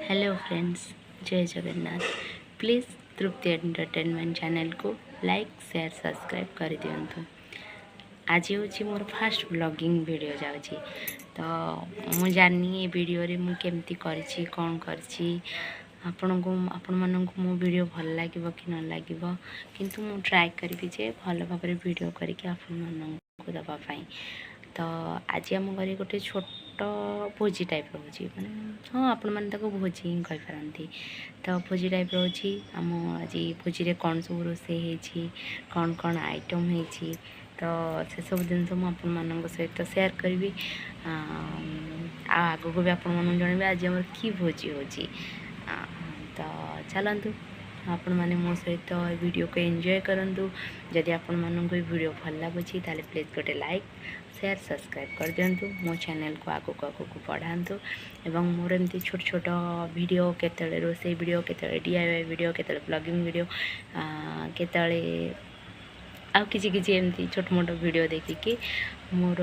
Hello friends, जय Jagannath. Please Tripti entertainment channel को like share subscribe कर दिंतु। आज हूँ मोर फास्ट ब्लॉगिंग वीडियो जाऊँगी तो मु जानी ये वीडियो रे मु केमती करछि कौन करछि आपण मानक मो वीडियो भल लागिबो कि न लागिबो किंतु मु ट्राई करी जे भल भाव वीडियो करके आपण मानक दबा पाई। तो आज आम घर गोटे छोट भोजी टाइप रोचे मैंने हाँ आपण मैंने भोजी ही कहींपारती। तो भोजी टाइप रोचे आम आज भोजी कौन सब रोषे कौन कौन आइटम होती तो से सब जिन मुझे सहित सेयार करी आग को भी आपण जनइबे आज आम कि भोजी हो। तो चलतु आपण मैंने मो सहित वीडियो को एंजॉय करंतु। जदि आपण मानक वीडियो भल लगुच ताले प्लीज गोटे लाइक शेयर सब्सक्राइब कर दिंतु। मो चैनल को आगक आगक बढ़ातु एवं मोर एमती छोट छोट वीडियो केतले रोसे वीडियो केतले DIY वीडियो केतले ब्लॉगिंग वीडियो केतले आ किसी एमती छोट मोट वीडियो देखिकी मोर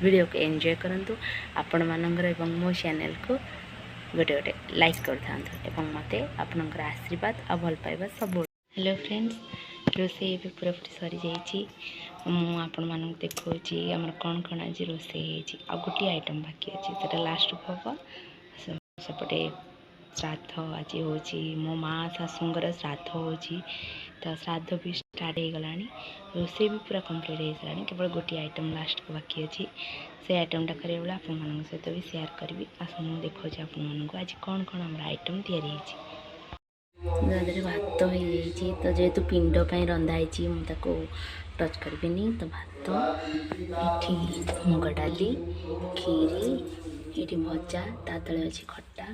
वीडियो को एंजॉय करंतु। आपण मानकर एवं मो चैनल को गोटे गोटे लाइक कर था एवं मते आपनकर आशीर्वाद आ भल पाइबा सब। हेलो फ्रेंड्स, रोसे भी पूरा पूरी सरी जाइए। आपण मानक देखौची हमर कौन कौन आज रोसे आ गोटे आइटम बाकी अच्छी से लास्ट को हम सेपटे श्राद्ध आज हो मो माँ शाशुंर श्राद्ध हो तो श्राद्ध भी स्टार्ट हो गला। रोसे भी पूरा कंप्लीट हो सारा केवल गोटे आइटम लास्ट को बाकी अच्छी से आइटमटा करें बेले आपण सहित भी शेयर करी। मुझे देखा आपको आज कौन कौन आम आइटम तैयारी भात हो तो जेहेतु पिंड रंधाई मुझे टच करी तो भात ये मुग डाली खीरी ये भजा ता तले अच्छी खट्टा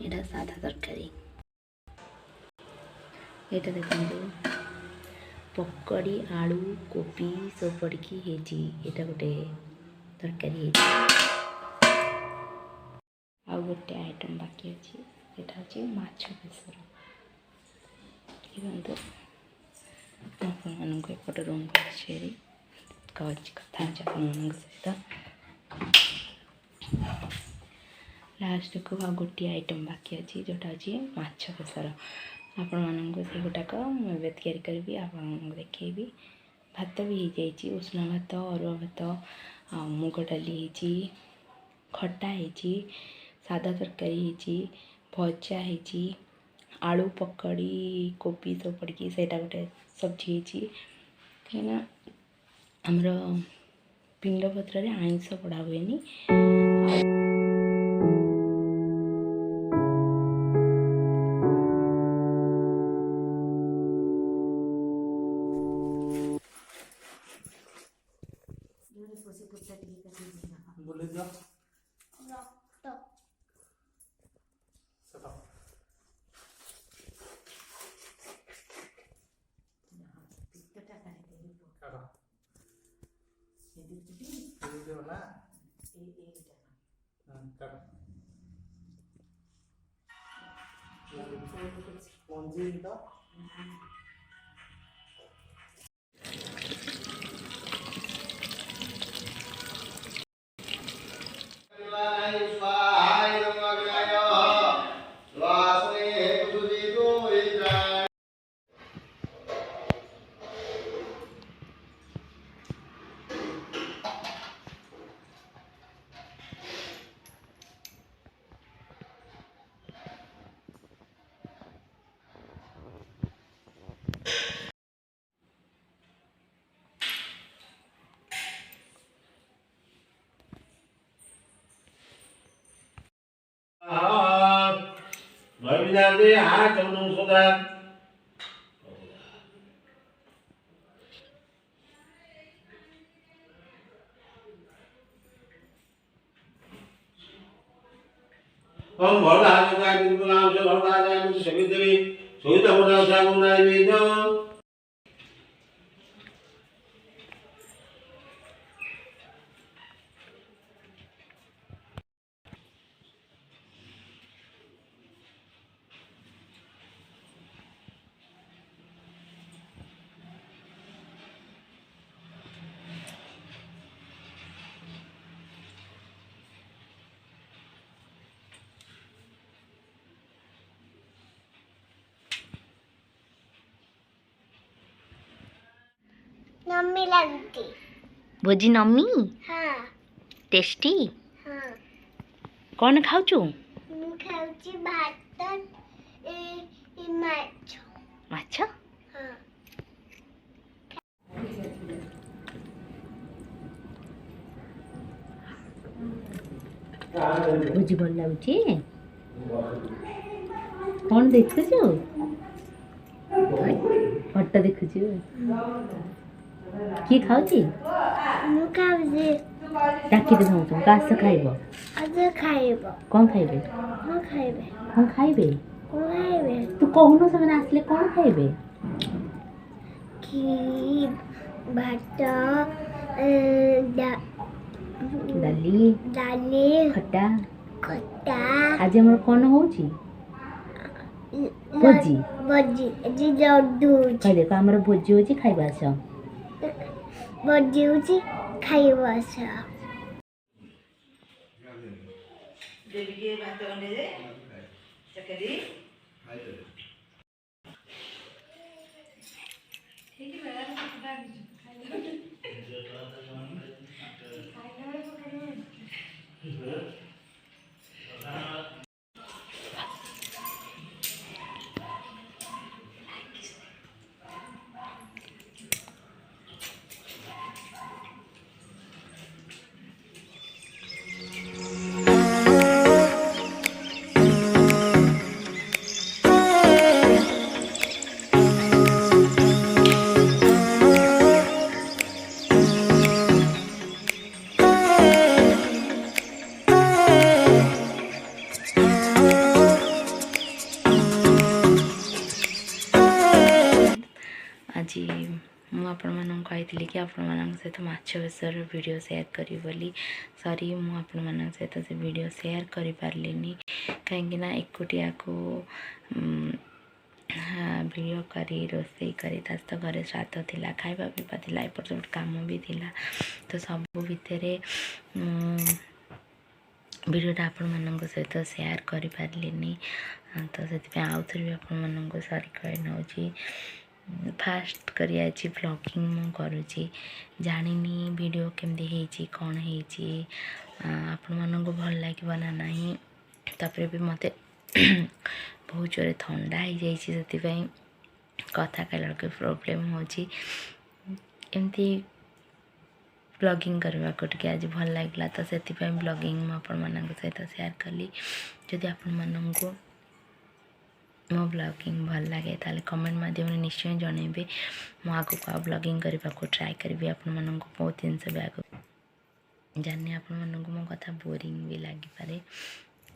यहाँ साधा तरकारी यहाँ देखो पकड़ी आलू कोबी सब पड़ी यहाँ गोटे तरकारी आ गोटे आइटम बाकी अच्छी यहाँ हूँ माछ बेसर। आपको एपट रूम को कथा सहित लास्ट को आ गोटे आइटम बाकी अच्छी जोटा अच्छी माछ बेसर। आपण मानक से गोटाक मुझे तैयारी करी आपको देखी। भात भी हो जाइए उष्ण भात अरुआ भात मुग डाली खट्टा है सादा तरकारी भजा है आलू पकड़ी कोबी सब पड़ी से गोटे सब्जी कहीं आमर पिंड पत्र आइंस पड़ा हुए हम भरदा आजोगा बिल्कुल नाम से भरदा जाए मुझे सभी देवी सोईता होना सागुना वीनो नम्मी लगती। भोजी नमी हाँ टेस्टी हाँ कौन खाऊचु ମୁଁ ଖାଉଛି ଭାତ ମାଛ। माछ ହଁ भोजी भल लाଗୁଛି कौन देखुଛୁ ଫଟୋ ଦେଖୁଛୁ କିଏ ଖାଉଛି ମୁଁ ଖାଉଛି। ଡାକିଦେ ସମସ୍ତଙ୍କୁ ଆସ ଖାଇବ ଆଜ ଖାଇବ। କ'ଣ ଖାଇବେ କ'ଣ ଖାଇବେ? କ'ଣ ଖାଇବେ କ'ଣ ଖାଇବେ? ତୁ କହୁନୁ ସେମାନେ ଆସିଲେ କ'ଣ ଖାଇବେ କ୍ଷୀର ଭାତ ଡାଲି ଡାଲି ଖଟା ଖଟା ଆଜି ଆମର କ'ଣ ହେଉଛି ଭୋଜି ଭୋଜି ଆଜି ଲଡୁ କହିଲେ ଦେଖ ଆମର ଭୋଜି ହେଉଛି ଖାଇବା ଆସ ଭୋଜି ହେଉଛି ଖାଇବା ଆସ। आज ମୁଁ ଆପଣମାନଙ୍କୁ କହିଥିଲି କି ଆପଣମାନଙ୍କ ସହିତ ମାଛ ବେସର ଭିଡ଼ିଓ ସେୟାର କରିବି ବୋଲି ସରି ମୁଁ ଆପଣମାନଙ୍କ ସହିତ ସେ ଭିଡ଼ିଓ ସେୟାର କରିପାରିଲିନି କାହିଁକିନା ଏକୁଟିଆକୁ ଭିଡ଼ିଓ କରି ରୋଷେଇ କରି ତା ସହିତ ଘରେ ଶ୍ରାଦ୍ଧ ଥିଲା ଖାଇବା ପିଇବା ଥିଲା ଏପଟ ସେପଟ କାମ ବି ଥିଲା ତ ସବୁ ଭିତରେ ଭିଡ଼ିଓଟା ଆପଣମାନଙ୍କ ସହିତ ସେୟାର କରିପାରିଲିନି ତ ସେଥିପାଇଁ ଆଉ ଥରେ ବି ଆପଣମାନଙ୍କୁ ସରି କହି ନେଉଛି फास्ट करी आज व्लॉगिंग मु करुँची जानी वीडियो केमती है कौन है आपण मानक भल लगे ना नहीं तापर भी मत बहुत जोर थंडा हो जाए कथा कहला के प्रोब्लेम होमती ब्लॉगिंग करने को टे आज भल लगे तो से ब्लॉगिंग मुझे सहित सेयार कली जदि आपण मानक मो ब्लॉगिंग भल लगे ताले कमेंट माध्यम निश्चय जनइबे मु आगु को ब्लॉगिंग करने को ट्राए करी आपण मानक बहुत जिनस भी आग जानी आपण मानक मो कथा बोरिंग भी लगी पारे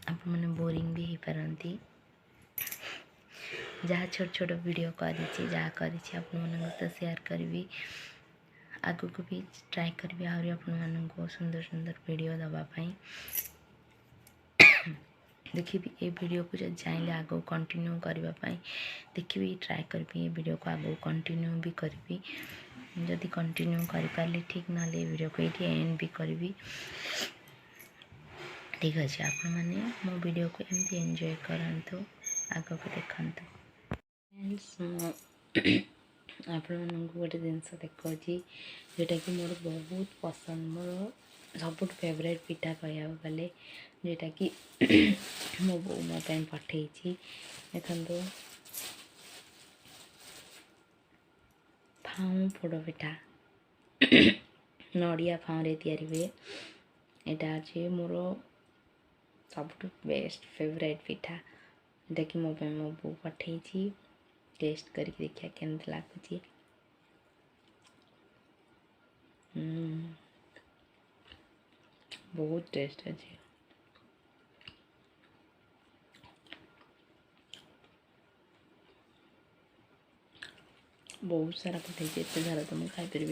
आपण मैंने बोरिंग भी हो पारती जहाँ छोट छोट वीडियो करी जहाँ करी आपण मानक सहित सेयार करी आगु को भी ट्राए करी आहरी आपण मानक सुंदर सुंदर वीडियो दवापाई देखी ये वीडियो को जब चाहिए आगे कंटिन्यू करने देखी ट्राए करी ये वीडियो को आगे कंटिन्यू भी करी जदि कंटिन्यू कर पारे ठीक ना वीडियो को ये एंड भी करी ठीक अच्छे आपण मैंने मो वीडियो को एमती एंजॉय करंतु आग को देखु आपण मानक गोटे जिनस देखा जोटा कि मोर बहुत पसंद मोर सब फेवरेट पिठा कह गले जोटा कि मो बो मो पठे देखो फाऊ पोड़ पिठा नड़िया फाऊरे तैयारी हुए यहाँ अच्छे मोर सब बेस्ट फेवरेट पिठा जोटा कि मो बो पठे टेस्ट करके देखिए केमती लगुच बहुत टेस्ट अच्छे बहुत सारा पठे एत सारा तो मुझे खाईपारि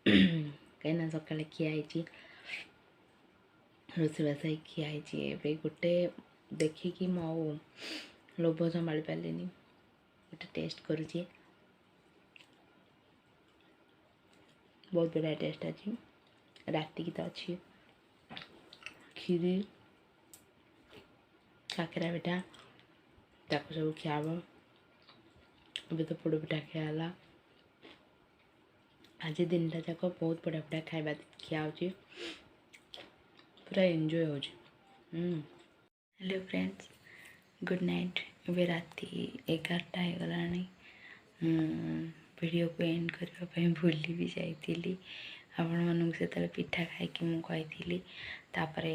कहीं सका खियाई रोषेबास खियाई गोटे देखिकी मो लोभ संभाली पारे गोटे टेस्ट करुँची बहुत बढ़िया टेस्ट अच्छी राति की तो अच्छी खीरी काकरा पिठा ताको सब खियाब ଏବେ ତ ପୋଡ଼ପିଠା ଖିଆହେଲା। ଆଜି ଦିନଟା ଯାକ ବହୁତ ବଢ଼ିଆ ବଢ଼ିଆ ଖାଇବା ଖିଆ ହେଉଛି, ପୁରା ଏନ୍ଜୟ ହେଉଛି। Hello friends, good night. ଏବେ ରାତି 11ଟା ହେଇଗଲାଣି। ଭିଡ଼ିଓକୁ ଏଣ୍ଡ କରିବା ପାଇଁ ଭୁଲି ବି ଯାଇଥିଲି ଆପଣମାନଙ୍କୁ ସେତେବେଳେ ପିଠା ଖାଇକି ମୁଁ କହିଥିଲି। ତାପରେ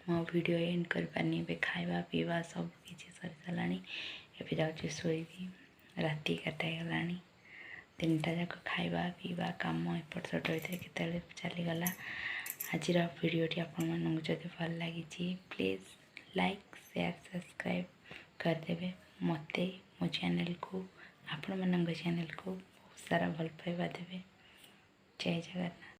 ମୋ ଭିଡ଼ିଓ ଏଣ୍ଡ କରିପାରିନି। ଏବେ ଖାଇବା ପିଇବା ସବୁ କିଛି ସରିସାରିଲାଣି। ଏବେ ଯାଉଛି ଶୋଇବି। ରାତି 11ଟା ହେଇଗଲାଣି। ଦିନଟା ଯାକ ଖାଇବା ପିଇବା କାମ ଏପଟ ସେପଟ ଭିତରେ କେତେବେଳେ ଚାଲିଗଲା। ଆଜିର ଭିଡ଼ିଓଟି ଆପଣମାନଙ୍କୁ ଯଦି ଭଲ ଲାଗିଛି ପ୍ଲିଜ୍ लाइक शेयर सब्सक्राइब करदेवे। मते मो चैनल को आपण मानक चैनल को बहुत सारा भल पाइबा देवे। जय जगन्नाथ।